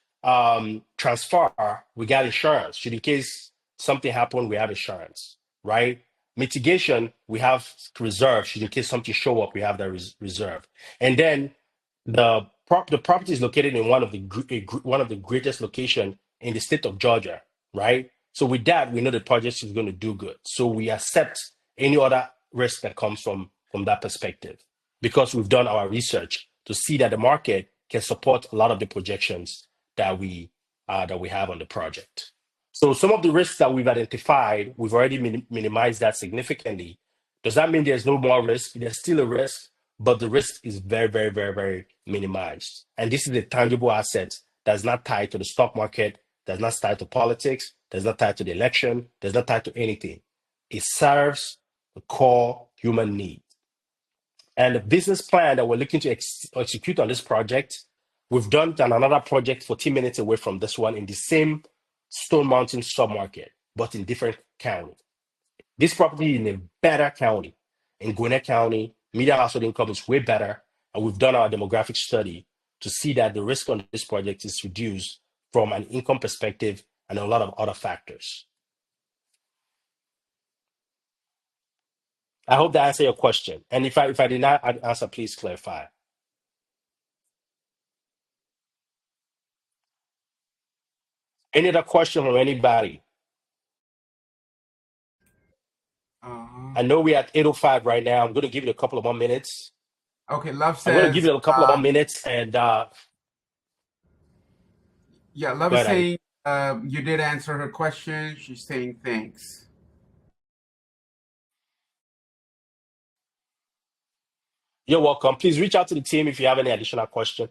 transfer, we got insurance. Should in case something happen, we have insurance, right? Mitigation, we have reserve. Should in case something show up, we have that reserve. And then the property is located in one of the greatest location in the state of Georgia, right? So with that, we know the project is going to do good. So we accept any other risk that comes from that perspective because we've done our research to see that the market can support a lot of the projections that we have on the project. So some of the risks that we've identified, we've already minimized that significantly. Does that mean there's no more risk? There's still a risk, but the risk is very, very, very, very minimized. And this is a tangible asset that's not tied to the stock market, that's not tied to politics, that's not tied to the election, that's not tied to anything. It serves the core human need. And the business plan that we're looking to execute on this project, we've done another project 14 minutes away from this one in the same Stone Mountain submarket, but in different county. This property in a better county, in Gwinnett County, median household income is way better, and we've done our demographic study to see that the risk on this project is reduced from an income perspective and a lot of other factors. I hope that answered your question. And if I did not answer, please clarify. Any other question from anybody? I know we're at 8:05 right now. I'm going to give you a couple of more minutes. Okay, Love says. I'm going to give you a couple of more minutes, and yeah, Love is saying you did answer her question. She's saying thanks. You're welcome. Please reach out to the team if you have any additional question.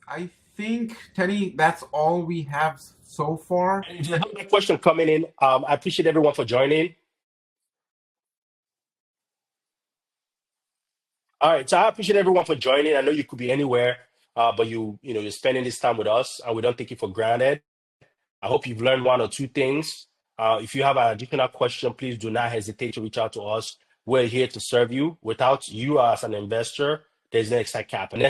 I think, Tenny, that's all we have so far. And if there's another question coming in, I appreciate everyone for joining. All right, so I appreciate everyone for joining. I know you could be anywhere, but you're spending this time with us, and we don't take it for granted. I hope you've learned one or two things. If you have an additional question, please do not hesitate to reach out to us. We're here to serve you. Without you as an investor, there's no extra cap. And in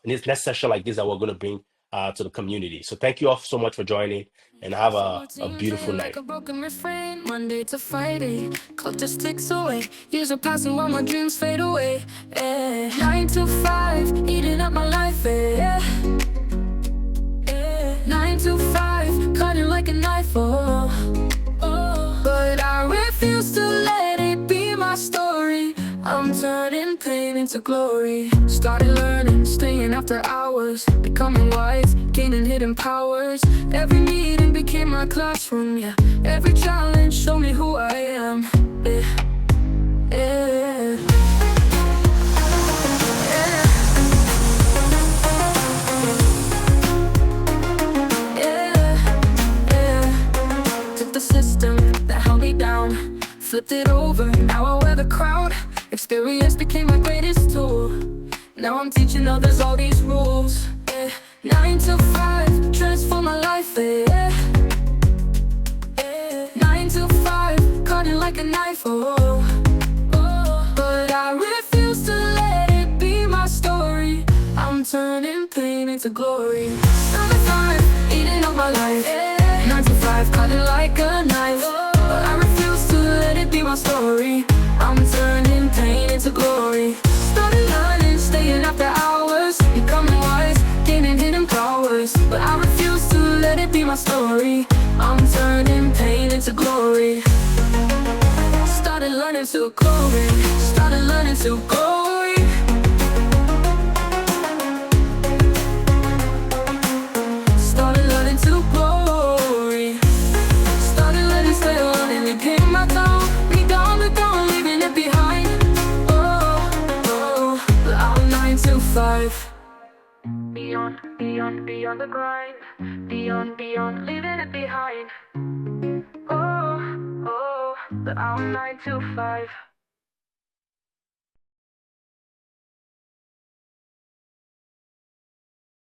this next session like this that we're going to bring to the community. So thank you all so much for joining, and have a beautiful night. Like a broken refrain, Monday to Friday, clock just ticks away. Years are passing while my dreams fade away. 9 to 5, eating up my life. 9 to 5, cutting like a knife. But I refuse to let it be my story. I'm turning pain into glory. Started learning, staying after hours, becoming wise, gaining hidden powers. Every meeting became my classroom, yeah. Every challenge showed me who I am. Took the system that held me down, flipped it over, now I wear the crown. Experience became my greatest tool. Now I'm teaching others all these rules. 9 to 5, transform my life. 9 to 5, cutting like a knife. But I refuse to let it be my story. I'm turning pain into glory. 9 to 5, eating up my life. 9 to 5, cutting like a knife. But I refuse to let it be my story. I'm turning pain into glory. Started learning, staying after hours, becoming wise, gaining hidden powers. But I refuse to let it be my story. I'm turning pain into glory. Started learning to glory. Started learning to glory. Started learning to glory. Started learning, stay learning, it came my down. Me down, leaving it behind. But I'm 9 to 5. Beyond the grind. Beyond, leaving it behind. But I'm 9 to 5.